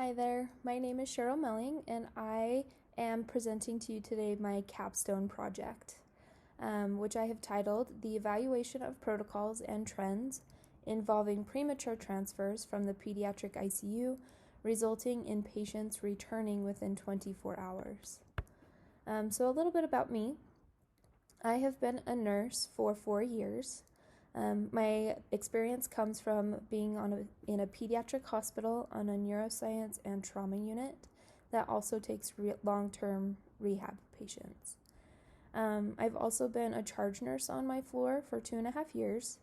Hi there, my name is Cheryl Melling, and I am presenting to you today my Capstone project, which I have titled The Evaluation of Protocols and Trends Involving Premature Transfers from the Pediatric ICU, Resulting in Patients Returning Within 24 Hours. So a little bit about me. I have been a nurse for 4 years. My experience comes from being in a pediatric hospital on a neuroscience and trauma unit that also takes long-term rehab patients. I've also been a charge nurse on my floor for 2.5 years.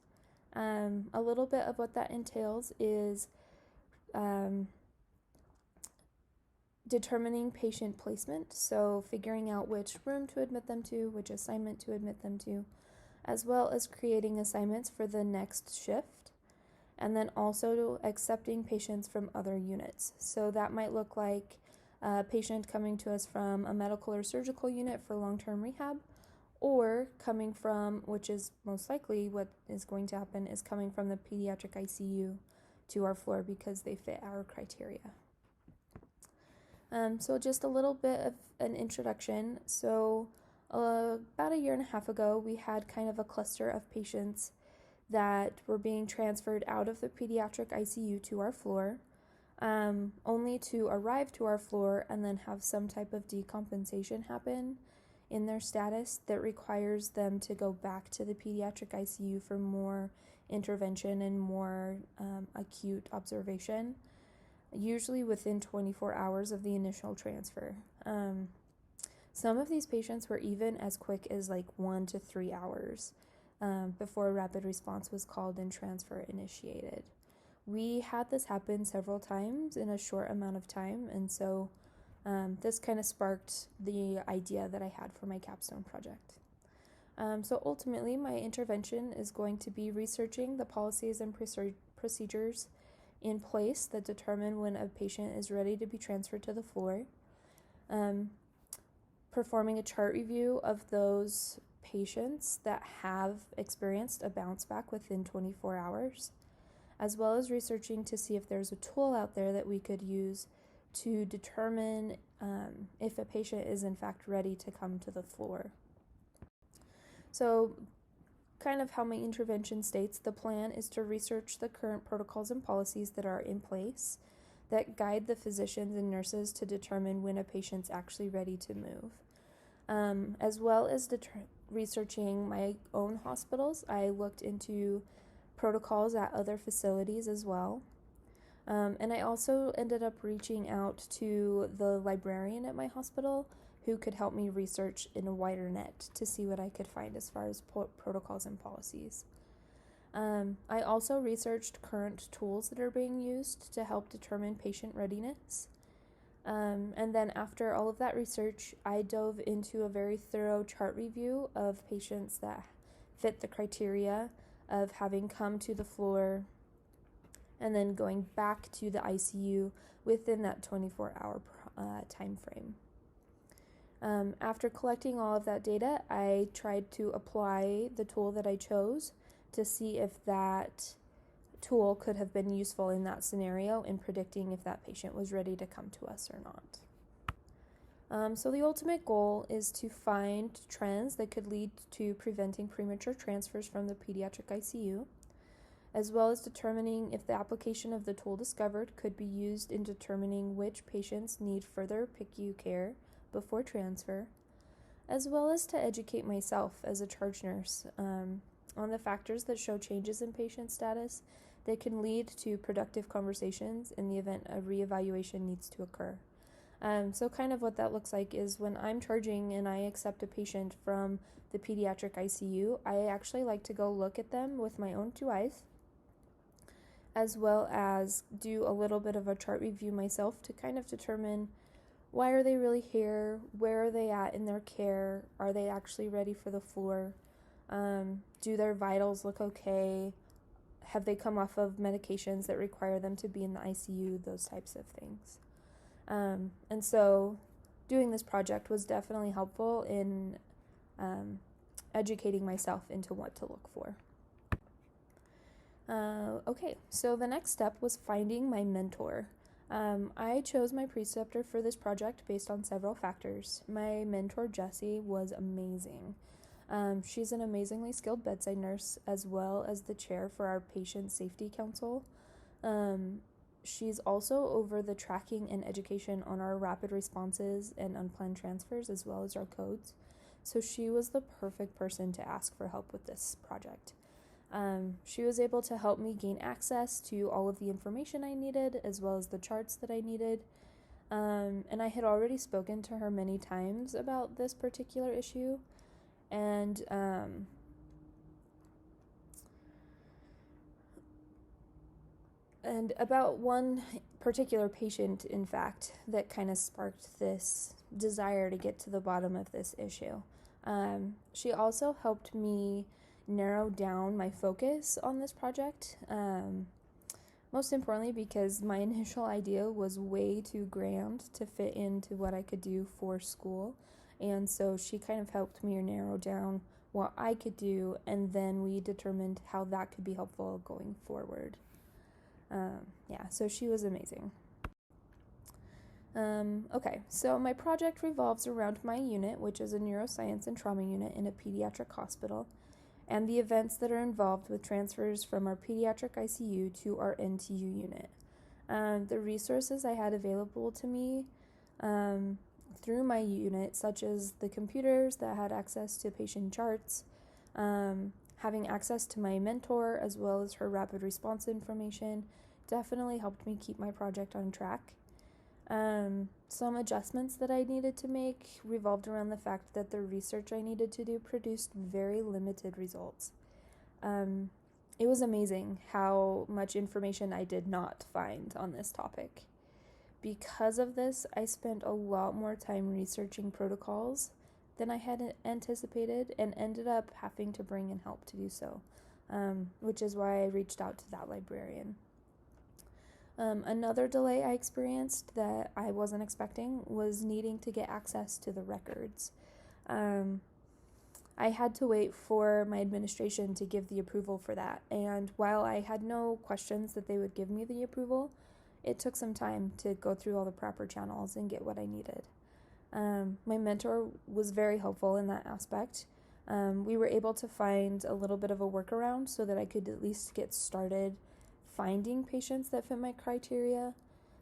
A little bit of what that entails is determining patient placement, so figuring out which room to admit them to, which assignment to admit them to, as well as creating assignments for the next shift, and then also accepting patients from other units. So that might look like a patient coming to us from a medical or surgical unit for long-term rehab, or coming from, which is most likely what is going to happen, is coming from the pediatric ICU to our floor because they fit our criteria. So just a little bit of an introduction. So about 1.5 years ago, we had kind of a cluster of patients that were being transferred out of the pediatric ICU to our floor, only to arrive to our floor and then have some type of decompensation happen in their status that requires them to go back to the pediatric ICU for more intervention and more acute observation, usually within 24 hours of the initial transfer. Some of these patients were even as quick as 1 to 3 hours before rapid response was called and transfer initiated. We had this happen several times in a short amount of time, and so this kind of sparked the idea that I had for my capstone project. So ultimately, my intervention is going to be researching the policies and procedures in place that determine when a patient is ready to be transferred to the floor, performing a chart review of those patients that have experienced a bounce back within 24 hours, as well as researching to see if there's a tool out there that we could use to determine if a patient is in fact ready to come to the floor. So kind of how my intervention states, the plan is to research the current protocols and policies that are in place that guide the physicians and nurses to determine when a patient's actually ready to move. As well as researching my own hospitals, I looked into protocols at other facilities as well. And I also ended up reaching out to the librarian at my hospital who could help me research in a wider net to see what I could find as far as protocols and policies. I also researched current tools that are being used to help determine patient readiness. And then after all of that research, I dove into a very thorough chart review of patients that fit the criteria of having come to the floor and then going back to the ICU within that 24-hour time frame. After collecting all of that data, I tried to apply the tool that I chose to see if that tool could have been useful in that scenario in predicting if that patient was ready to come to us or not. So the ultimate goal is to find trends that could lead to preventing premature transfers from the pediatric ICU, as well as determining if the application of the tool discovered could be used in determining which patients need further PICU care before transfer, as well as to educate myself as a charge nurse on the factors that show changes in patient status that can lead to productive conversations in the event a reevaluation needs to occur. So kind of what that looks like is when I'm charging and I accept a patient from the pediatric ICU, I actually like to go look at them with my own 2 eyes, as well as do a little bit of a chart review myself to kind of determine why are they really here, where are they at in their care, are they actually ready for the floor, do their vitals look okay, have they come off of medications that require them to be in the ICU, those types of things. And so doing this project was definitely helpful in educating myself into what to look for. Okay, so the next step was finding my mentor. I chose my preceptor for this project based on several factors. My mentor, Jessie, was amazing. She's an amazingly skilled bedside nurse as well as the chair for our Patient Safety Council. She's also over the tracking and education on our rapid responses and unplanned transfers as well as our codes. So she was the perfect person to ask for help with this project. She was able to help me gain access to all of the information I needed as well as the charts that I needed. And I had already spoken to her many times about this particular issue. And about one particular patient, in fact, that kind of sparked this desire to get to the bottom of this issue. She also helped me narrow down my focus on this project. Most importantly, because my initial idea was way too grand to fit into what I could do for school. And so she kind of helped me narrow down what I could do, and then we determined how that could be helpful going forward. So she was amazing. Okay, so my project revolves around my unit, which is a neuroscience and trauma unit in a pediatric hospital, and the events that are involved with transfers from our pediatric ICU to our NTU unit. The resources I had available to me through my unit, such as the computers that had access to patient charts, having access to my mentor as well as her rapid response information, definitely helped me keep my project on track. Some adjustments that I needed to make revolved around the fact that the research I needed to do produced very limited results. It was amazing how much information I did not find on this topic. Because of this, I spent a lot more time researching protocols than I had anticipated and ended up having to bring in help to do so, which is why I reached out to that librarian. Another delay I experienced that I wasn't expecting was needing to get access to the records. I had to wait for my administration to give the approval for that, and while I had no questions that they would give me the approval, it took some time to go through all the proper channels and get what I needed. My mentor was very helpful in that aspect. We were able to find a little bit of a workaround so that I could at least get started finding patients that fit my criteria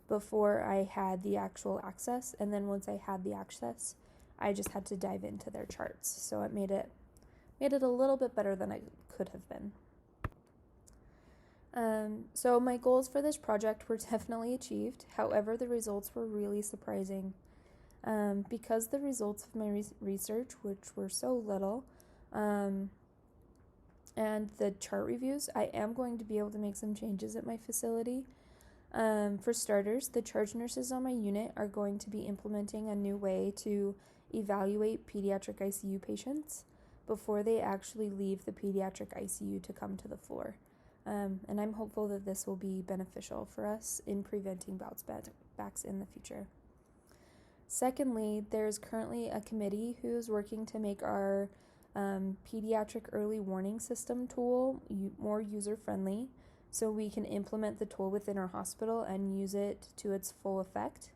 before I had the actual access, and then once I had the access, I just had to dive into their charts. So it made it a little bit better than I could have been. So my goals for this project were definitely achieved. However, the results were really surprising. Because the results of my research, which were so little, and the chart reviews, I am going to be able to make some changes at my facility. For starters, the charge nurses on my unit are going to be implementing a new way to evaluate pediatric ICU patients before they actually leave the pediatric ICU to come to the floor. And I'm hopeful that this will be beneficial for us in preventing bounce backs in the future. Secondly, there's currently a committee who's working to make our pediatric early warning system tool more user-friendly so we can implement the tool within our hospital and use it to its full effect.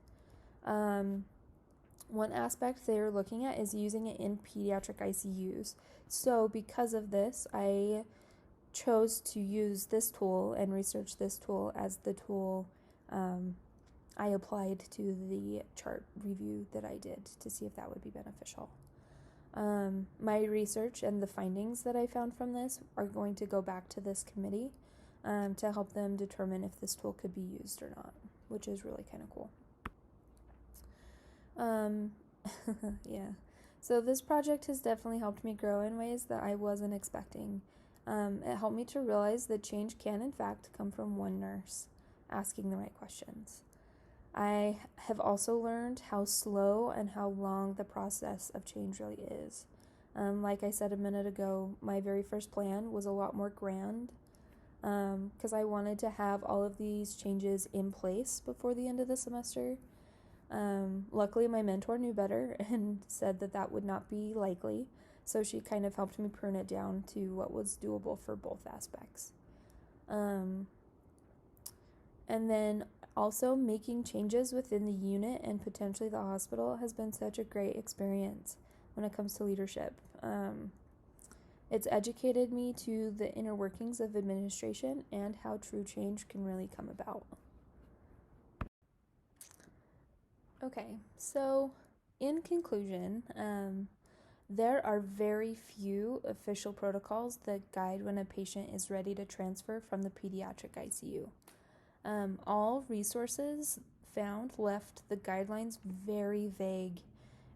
One aspect they're looking at is using it in pediatric ICUs. So because of this, I chose to use this tool and research this tool as the tool I applied to the chart review that I did to see if that would be beneficial. My research and the findings that I found from this are going to go back to this committee to help them determine if this tool could be used or not, which is really kind of cool. Yeah. So this project has definitely helped me grow in ways that I wasn't expecting. It helped me to realize that change can, in fact, come from one nurse asking the right questions. I have also learned how slow and how long the process of change really is. Like I said a minute ago, my very first plan was a lot more grand because I wanted to have all of these changes in place before the end of the semester. Luckily, my mentor knew better and said that that would not be likely, so she kind of helped me prune it down to what was doable for both aspects. And then Also, making changes within the unit and potentially the hospital has been such a great experience when it comes to leadership. It's educated me to the inner workings of administration and how true change can really come about. Okay, so in conclusion, there are very few official protocols that guide when a patient is ready to transfer from the pediatric ICU. All resources found left the guidelines very vague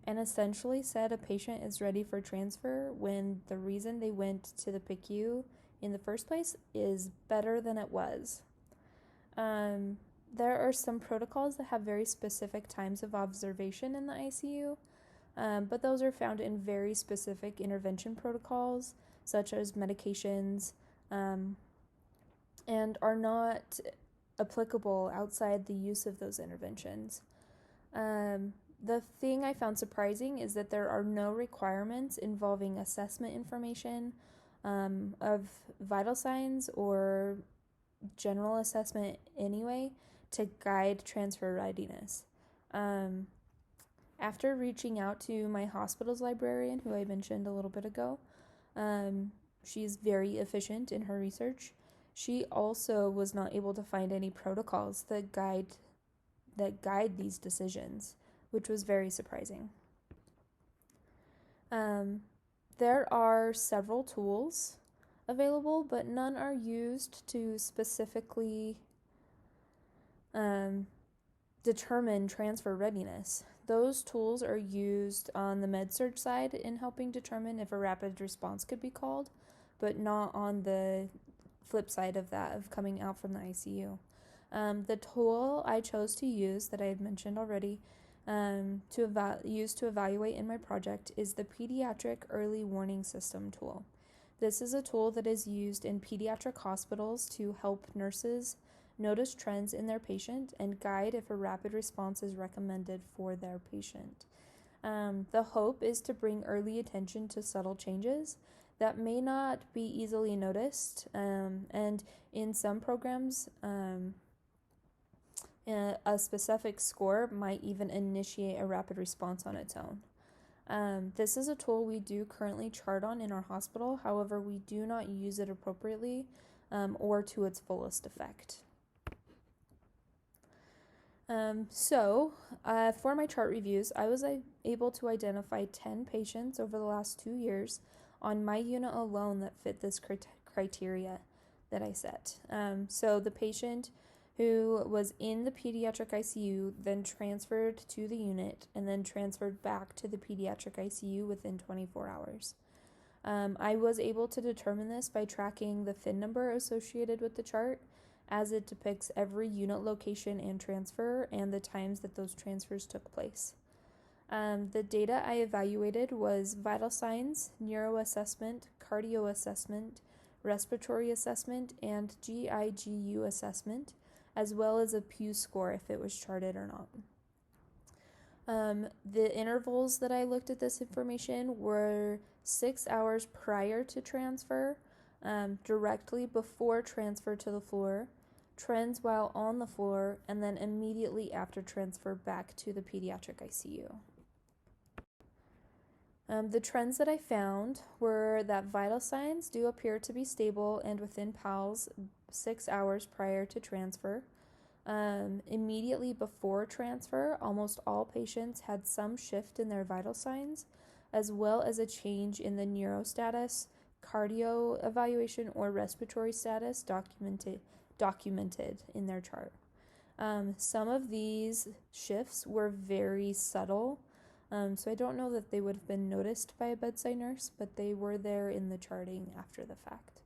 and essentially said a patient is ready for transfer when the reason they went to the PICU in the first place is better than it was. There are some protocols that have very specific times of observation in the ICU, but those are found in very specific intervention protocols, such as medications, and are not applicable outside the use of those interventions. The thing I found surprising is that there are no requirements involving assessment information of vital signs or general assessment anyway to guide transfer readiness. After reaching out to my hospital's librarian, who I mentioned a little bit ago, she's very efficient in her research. She also was not able to find any protocols that guide these decisions, which was very surprising. There are several tools available, but none are used to specifically determine transfer readiness. Those tools are used on the med-surg side in helping determine if a rapid response could be called, but not on the flip side of that, of coming out from the ICU. The tool I chose to use, that I had mentioned already, use to evaluate in my project is the Pediatric Early Warning System tool. This is a tool that is used in pediatric hospitals to help nurses notice trends in their patient and guide if a rapid response is recommended for their patient. The hope is to bring early attention to subtle changes that may not be easily noticed, and in some programs, a specific score might even initiate a rapid response on its own. This is a tool we do currently chart on in our hospital, however, we do not use it appropriately or to its fullest effect. For my chart reviews, I was able to identify 10 patients over the last 2 years on my unit alone that fit this criteria that I set. So the patient who was in the pediatric ICU then transferred to the unit and then transferred back to the pediatric ICU within 24 hours. I was able to determine this by tracking the FIN number associated with the chart, as it depicts every unit location and transfer and the times that those transfers took place. The data I evaluated was vital signs, neuro assessment, cardio assessment, respiratory assessment, and GIGU assessment, as well as a Pew score if it was charted or not. The intervals that I looked at this information were 6 hours prior to transfer, directly before transfer to the floor, trends while on the floor, and then immediately after transfer back to the pediatric ICU. The trends that I found were that vital signs do appear to be stable and within PALS 6 hours prior to transfer. Immediately before transfer, almost all patients had some shift in their vital signs, as well as a change in the neuro status, cardio evaluation, or respiratory status documented in their chart. Some of these shifts were very subtle, so I don't know that they would have been noticed by a bedside nurse, but they were there in the charting after the fact.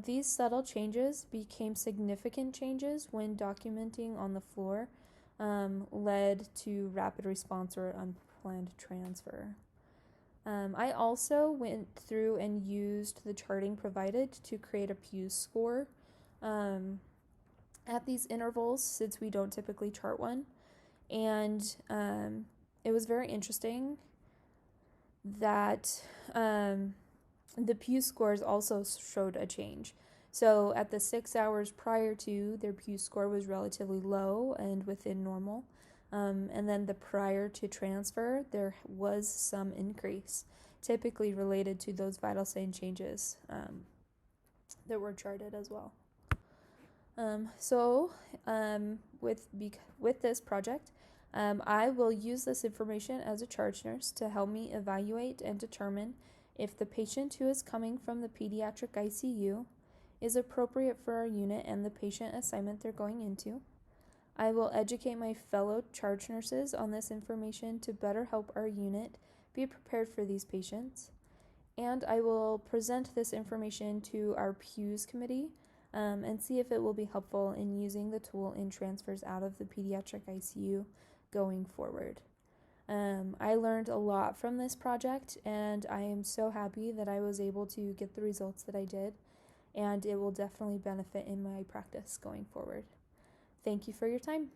These subtle changes became significant changes when documenting on the floor, led to rapid response or unplanned transfer. I also went through and used the charting provided to create a Pew score at these intervals, since we don't typically chart one. And it was very interesting that the Pew scores also showed a change. So at the 6 hours prior to, their Pew score was relatively low and within normal. And then the prior to transfer, there was some increase, typically related to those vital sign changes that were charted as well. With this project, I will use this information as a charge nurse to help me evaluate and determine if the patient who is coming from the pediatric ICU is appropriate for our unit and the patient assignment they're going into. I will educate my fellow charge nurses on this information to better help our unit be prepared for these patients. And I will present this information to our PEWS committee and see if it will be helpful in using the tool in transfers out of the pediatric ICU going forward. I learned a lot from this project, and I am so happy that I was able to get the results that I did, and it will definitely benefit in my practice going forward. Thank you for your time.